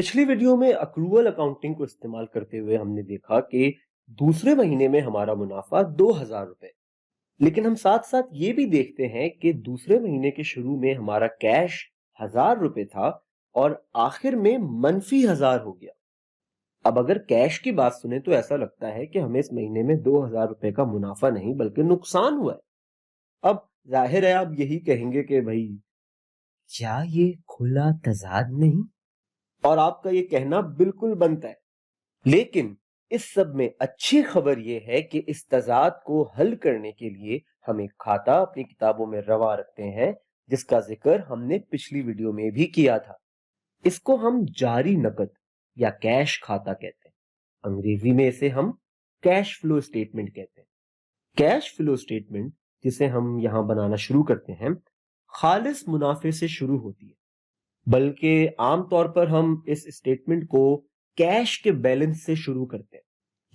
पिछली वीडियो में accrual accounting को इस्तेमाल करते हुए हमने देखा कि दूसरे महीने में हमारा मुनाफा 2,000 रुपए। लेकिन हम साथ साथ ये भी देखते हैं कि दूसरे महीने के शुरू में हमारा कैश 1,000 रुपए था और आखिर में -1,000 हो गया। अब अगर कैश की बात सुने तो ऐसा लगता है कि हमें इस महीने में 2,000 रुपए का मुनाफा नहीं बल्कि नुकसान हुआ है। अब जाहिर है आप यही कहेंगे कि भाई क्या ये खुला तजाद नहीं, और आपका ये कहना बिल्कुल बनता है। लेकिन इस सब में अच्छी खबर यह है कि इस तजाद को हल करने के लिए हम एक खाता अपनी किताबों में रवा रखते हैं, जिसका जिक्र हमने पिछली वीडियो में भी किया था। इसको हम जारी नकद या कैश खाता कहते हैं। अंग्रेजी में इसे हम कैश फ्लो स्टेटमेंट कहते हैं। कैश फ्लो स्टेटमेंट जिसे हम यहां बनाना शुरू करते हैं, खालिस मुनाफे से शुरू होती है, बल्कि आमतौर पर हम इस स्टेटमेंट को कैश के बैलेंस से शुरू करते हैं,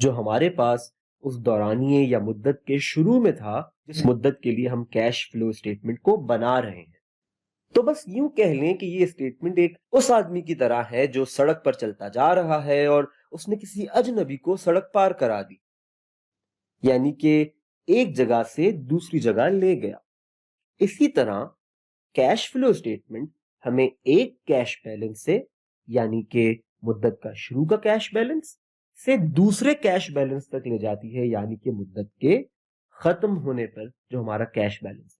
जो हमारे पास उस दौरानिये या मुद्दत के शुरू में था, जिस मुद्दत के लिए हम कैश फ्लो स्टेटमेंट को बना रहे हैं। तो बस यूं कह लें कि ये स्टेटमेंट एक उस आदमी की तरह है जो सड़क पर चलता जा रहा है और उसने किसी अजनबी को सड़क पार करा दी, यानी कि एक जगह से दूसरी जगह ले गया। इसी तरह कैश फ्लो स्टेटमेंट हमें एक कैश बैलेंस से, यानी कि मुद्दत का शुरू का कैश बैलेंस से दूसरे कैश बैलेंस तक ले जाती है, यानी कि मुद्दत के खत्म होने पर जो हमारा कैश बैलेंस,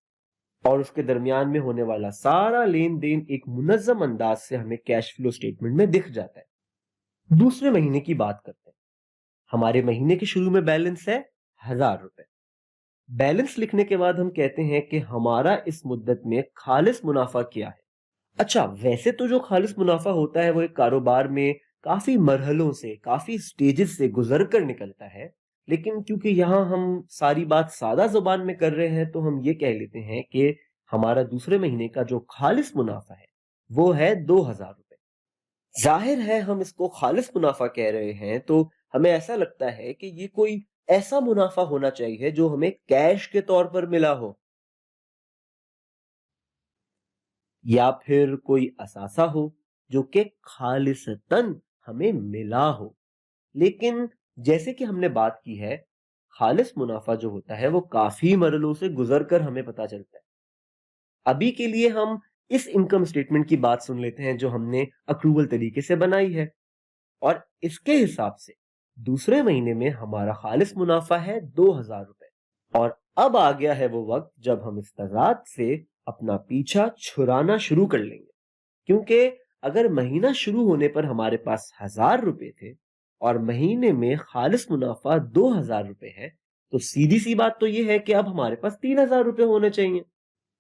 और उसके दरमियान में होने वाला सारा लेन देन एक मुनज्जम अंदाज से हमें कैश फ्लो स्टेटमेंट में दिख जाता है। दूसरे महीने की बात करते हैं। हमारे महीने के शुरू में बैलेंस है 1,000 रुपए। बैलेंस लिखने के बाद हम कहते हैं कि हमारा इस मुद्दत में खालिस मुनाफा क्या है। अच्छा, वैसे तो जो खालिस मुनाफा होता है वो एक कारोबार में काफी मरहलों से, काफी स्टेजेस से गुजर कर निकलता है। लेकिन क्योंकि यहां हम सारी बात सादा जुबान में कर रहे हैं, तो हम ये कह लेते हैं कि हमारा दूसरे महीने का जो खालिस मुनाफा है वो है 2,000 रुपए। जाहिर है हम इसको खालिस मुनाफा कह रहे हैं, तो हमें ऐसा लगता है कि ये कोई ऐसा मुनाफा होना चाहिए जो हमें कैश के तौर पर मिला हो, या फिर कोई असासा हो जो कि खालिसतन हमें मिला हो। लेकिन जैसे कि हमने बात की है, खालिस मुनाफा जो होता है वो काफी मरलों से गुजर कर हमें पता चलता है। अभी के लिए हम इस इनकम स्टेटमेंट की बात सुन लेते हैं जो हमने अक्रूवल तरीके से बनाई है, और इसके हिसाब से दूसरे महीने में हमारा खालिस मुनाफा है 2,000 रुपए। और अब आ गया है वो वक्त जब हम इस तजाद से अपना पीछा छुड़ाना शुरू कर लेंगे, क्योंकि अगर महीना शुरू होने पर हमारे पास 1,000 रुपए थे और महीने में खालिस मुनाफा 2,000 रुपए है, तो सीधी सी बात तो यह है कि अब हमारे पास 3,000 रुपए होने चाहिए।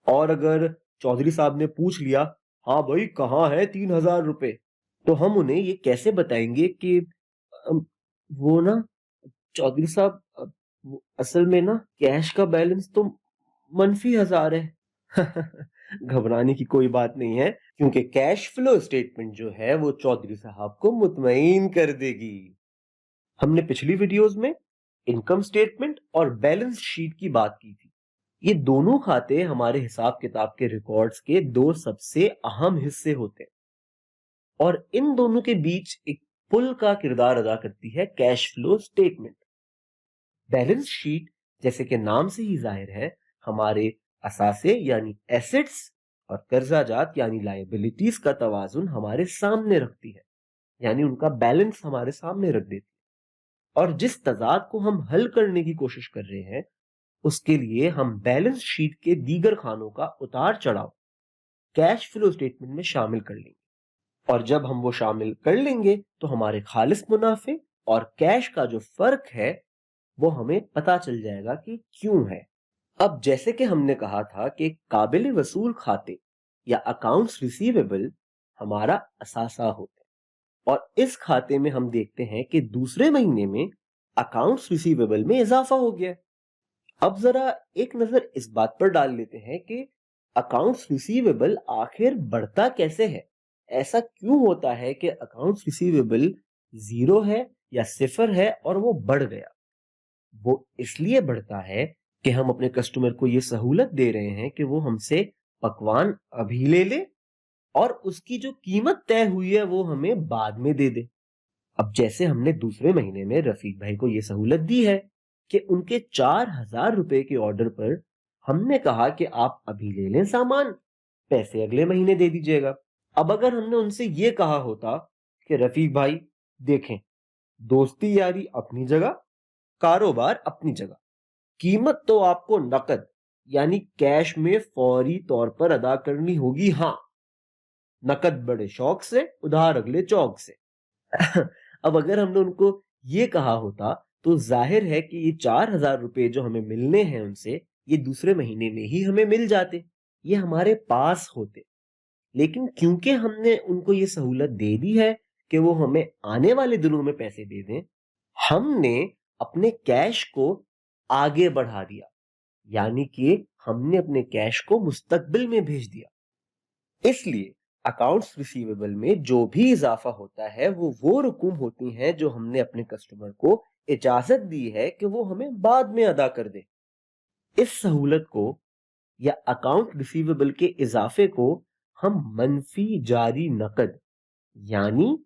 और अगर चौधरी साहब ने पूछ लिया, हाँ भाई कहाँ है 3,000 रुपए, तो हम उन्हें ये कैसे बताएंगे कि अम, वो ना चौधरी साहब, वो असल में ना कैश का बैलेंस तो -1,000 है। घबराने की कोई बात नहीं है, क्योंकि कैश फ्लो स्टेटमेंट जो है वो चौधरी साहब को मुतमईन कर देगी। हमने पिछली वीडियोस में इनकम स्टेटमेंट और बैलेंस शीट की बात की थी। ये दोनों खाते हमारे हिसाब किताब के रिकॉर्ड्स के दो सबसे अहम हिस्से होते हैं, और इन दोनों के बीच एक पुल का किरदार अदा करती है cash flow statement. Balance sheet, जैसे कि नाम से ही जाहिर है, हमारे असासे यानी एसेट्स और कर्जाजात यानी लायबिलिटीज का तवाजुन हमारे सामने रखती है, यानी उनका बैलेंस हमारे सामने रख देती है। और जिस तजाद को हम हल करने की कोशिश कर रहे हैं, उसके लिए हम बैलेंस शीट के दीगर खानों का उतार चढ़ाव कैश फ्लो स्टेटमेंट में शामिल कर लेंगे। और जब हम वो शामिल कर लेंगे तो हमारे खालिस मुनाफे और कैश का जो फर्क है वो हमें पता चल जाएगा कि क्यों है। अब जैसे कि हमने कहा था कि काबिल वसूल खाते या अकाउंट्स रिसीवेबल हमारा असासा होता है, और इस खाते में हम देखते हैं कि दूसरे महीने में अकाउंट्स रिसीवेबल में इजाफा हो गया है। अब जरा एक नजर इस बात पर डाल लेते हैं कि अकाउंट्स रिसीवेबल आखिर बढ़ता कैसे है। ऐसा क्यों होता है कि अकाउंट्स रिसीवेबल जीरो है या सिफर है और वो बढ़ गया। वो इसलिए बढ़ता है कि हम अपने कस्टमर को ये सहूलत दे रहे हैं कि वो हमसे पकवान अभी ले ले और उसकी जो कीमत तय हुई है वो हमें बाद में दे दे। अब जैसे हमने दूसरे महीने में रफीक भाई को ये सहूलत दी है कि उनके 4,000 रुपए के ऑर्डर पर हमने कहा कि आप अभी ले लें सामान, पैसे अगले महीने दे दीजिएगा। अब अगर हमने उनसे ये कहा होता कि रफीक भाई देखें, दोस्ती यारी अपनी जगह, कारोबार अपनी जगह, कीमत तो आपको नकद यानी कैश में फौरी तौर पर अदा करनी होगी। हाँ, नकद बड़े शौक से, उधार अगले चौक से। अब अगर हमने उनको ये कहा होता तो जाहिर है कि ये 4,000 रुपए जो हमें मिलने हैं उनसे, ये दूसरे महीने में ही हमें मिल जाते, ये हमारे पास होते। लेकिन क्योंकि हमने उनको ये सहूलत दे दी है कि वो हमें आने वाले दिनों में पैसे दे दें, हमने अपने कैश को आगे बढ़ा दिया, यानी कि हमने अपने कैश को मुस्तकबिल में भेज दिया। इसलिए अकाउंट्स रिसीवेबल में जो भी इजाफा होता है वो रकूम होती हैं जो हमने अपने कस्टमर को इजाजत दी है कि वो हमें बाद में अदा कर दे। इस सहूलत को या अकाउंट रिसीवेबल के इजाफे को हम मनफी जारी नकद यानी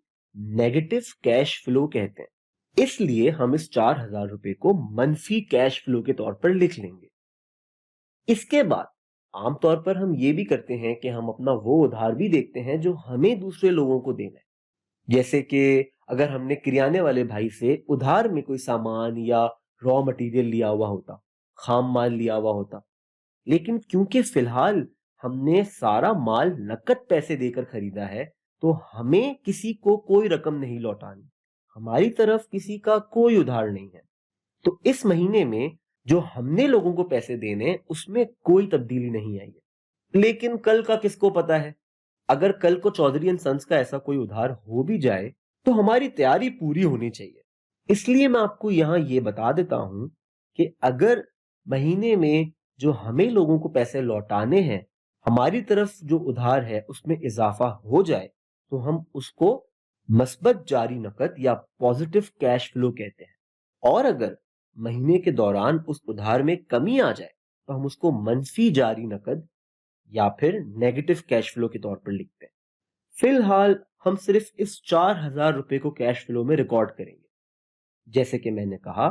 नेगेटिव कैश फ्लो कहते हैं। इसलिए हम इस 4,000 रुपए को मनफी कैश फ्लो के तौर पर लिख लेंगे। इसके बाद आमतौर पर हम ये भी करते हैं कि हम अपना वो उधार भी देखते हैं जो हमें दूसरे लोगों को देना है। जैसे कि अगर हमने किराने वाले भाई से उधार में कोई सामान या रॉ मटेरियल लिया हुआ होता, खाम माल लिया हुआ होता, लेकिन क्योंकि फिलहाल हमने सारा माल नकद पैसे देकर खरीदा है, तो हमें किसी को कोई रकम नहीं लौटानी। हमारी तरफ किसी का कोई उधार नहीं है। तो इस महीने में जो हमने लोगों को पैसे देने उसमें कोई तब्दीली नहीं आई है। लेकिन कल का किसको पता है, अगर कल को चौधरी एंड सन्स का ऐसा कोई उधार हो भी जाए तो हमारी तैयारी पूरी होनी चाहिए। इसलिए मैं आपको यहां ये बता देता हूं कि अगर महीने में जो हमें लोगों को पैसे लौटाने हैं, हमारी तरफ जो उधार है उसमें इजाफा हो जाए तो हम उसको मस्बत जारी नकद या पॉजिटिव कैश फ्लो कहते हैं। और अगर महीने के दौरान उस उधार में कमी आ जाए तो हम उसको मनफी जारी नकद या फिर नेगेटिव कैश फ्लो के तौर पर लिखते हैं। फिलहाल हम सिर्फ इस 4,000 रुपए को कैश फ्लो में रिकॉर्ड करेंगे। जैसे कि मैंने कहा,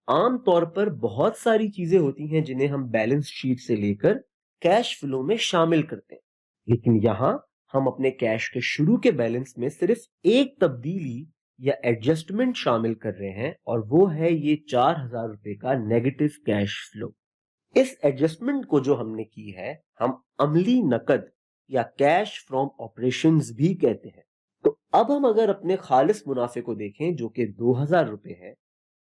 आम तौर पर बहुत सारी चीजें होती हैं जिन्हें हम बैलेंस शीट से लेकर कैश फ्लो में शामिल करते हैं, लेकिन यहां हम अपने कैश के शुरू के बैलेंस में सिर्फ एक तब्दीली या एडजस्टमेंट शामिल कर रहे हैं और वो है ये 4,000 रुपए का नेगेटिव कैश फ्लो। इस एडजस्टमेंट को जो हमने की है हम अमली नकद या कैश फ्रॉम ऑपरेशंस भी कहते हैं। तो अब हम अगर अपने खालिस मुनाफे को देखें जो कि 2,000 रुपए है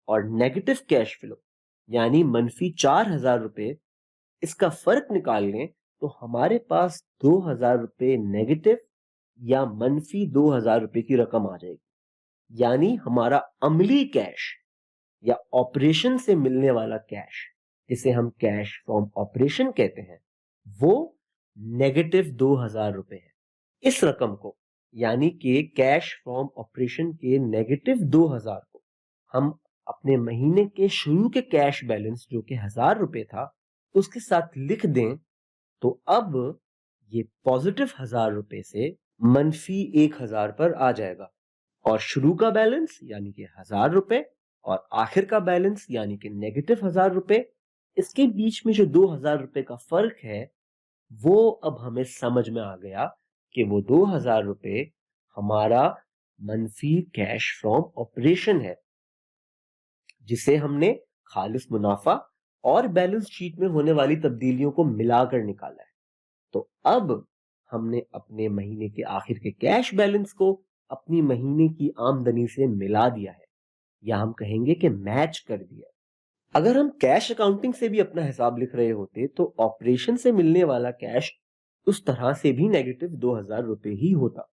और नेगेटिव कैश फ्लो यानी मनफी 4,000 रुपए, इसका फर्क निकाल लें तो हमारे पास 2,000 रुपए नेगेटिव या मनफी 2,000 रुपए की रकम आ जाएगी। यानी हमारा अमली कैश या ऑपरेशन से मिलने वाला कैश, जिसे हम कैश फ्रॉम ऑपरेशन कहते हैं, वो नेगेटिव 2,000 रुपए है। इस रकम को यानी कि कैश फ्रॉम ऑपरेशन के नेगेटिव 2,000 को हम अपने महीने के शुरू के कैश बैलेंस जो कि 1,000 रुपए था उसके साथ लिख दें तो अब ये पॉजिटिव 1,000 रुपए से मनफी 1,000 पर आ जाएगा और शुरू का बैलेंस यानी कि 1,000 रुपए और आखिर का बैलेंस यानी कि नेगेटिव 1,000 रुपए, इसके बीच में जो 2,000 रुपए का फर्क है वो अब हमें समझ में आ गया कि वो 2,000 रुपए हमारा मनफी कैश फ्रॉम ऑपरेशन है जिसे हमने खालिस मुनाफा और बैलेंस शीट में होने वाली तब्दीलियों को मिलाकर निकाला है। तो अब हमने अपने महीने के आखिर के कैश बैलेंस को अपनी महीने की आमदनी से मिला दिया है, या हम कहेंगे कि मैच कर दिया। अगर हम कैश अकाउंटिंग से भी अपना हिसाब लिख रहे होते तो ऑपरेशन से मिलने वाला कैश उस तरह से भी नेगेटिव 2,000 रुपए ही होता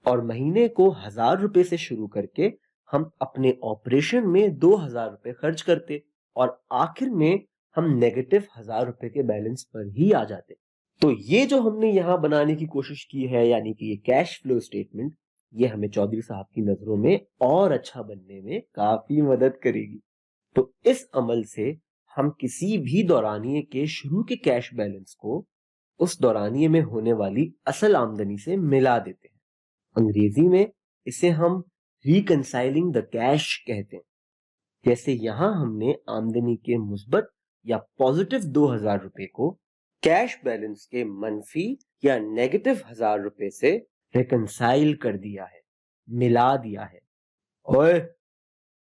और महीने को 1,000 रुपए से शुरू करके हम अपने ऑपरेशन में 2,000 रुपए खर्च करते और आखिर में हम नेगेटिव 1,000 रुपए के बैलेंस पर ही आ जाते। तो ये जो हमने यहां बनाने की कोशिश की है यानी कि ये कैश फ्लो स्टेटमेंट, ये हमें चौधरी साहब की नजरों में और अच्छा बनने में काफी मदद करेगी। तो इस अमल से हम किसी भी दौरानिए के शुरू के कैश बैलेंस को उस दौरानिए में होने वाली असल आमदनी से मिला देते हैं। अंग्रेजी में इसे हम रिकंसाइलिंग द कैश कहते हैं। जैसे यहां हमने आमदनी के मुस्बत या पॉजिटिव 2,000 रुपए को कैश बैलेंस के मनफी या नेगेटिव 1,000 रुपए से रिकंसाइल कर दिया है, मिला दिया है। ओए,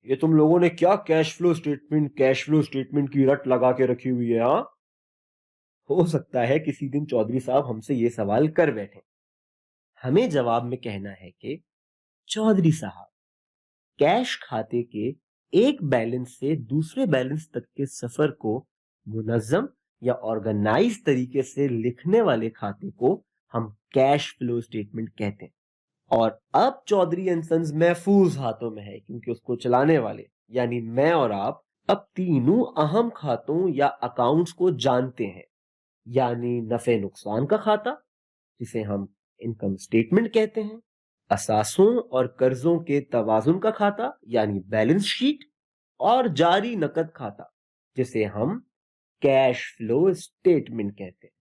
ये तुम लोगों ने क्या कैश फ्लो स्टेटमेंट की रट लगा के रखी हुई है? हाँ, हो सकता है किसी दिन चौधरी साहब हमसे ये सवाल कर बैठे। हमें जवाब में कहना है कि चौधरी साहब, कैश खाते के एक बैलेंस से दूसरे बैलेंस तक के सफर को मुनज्जम या ऑर्गेनाइज तरीके से लिखने वाले खाते को हम कैश फ्लो स्टेटमेंट कहते हैं। और अब चौधरी एंड सन्स महफूज हाथों में है, क्योंकि उसको चलाने वाले यानी मैं और आप अब तीनों अहम खातों या अकाउंट्स को जानते हैं। यानी नफे नुकसान का खाता, जिसे हम इनकम स्टेटमेंट कहते हैं, असासों और कर्जों के तवाजुन का खाता यानी बैलेंस शीट, और जारी नकद खाता, जिसे हम कैश फ्लो स्टेटमेंट कहते हैं।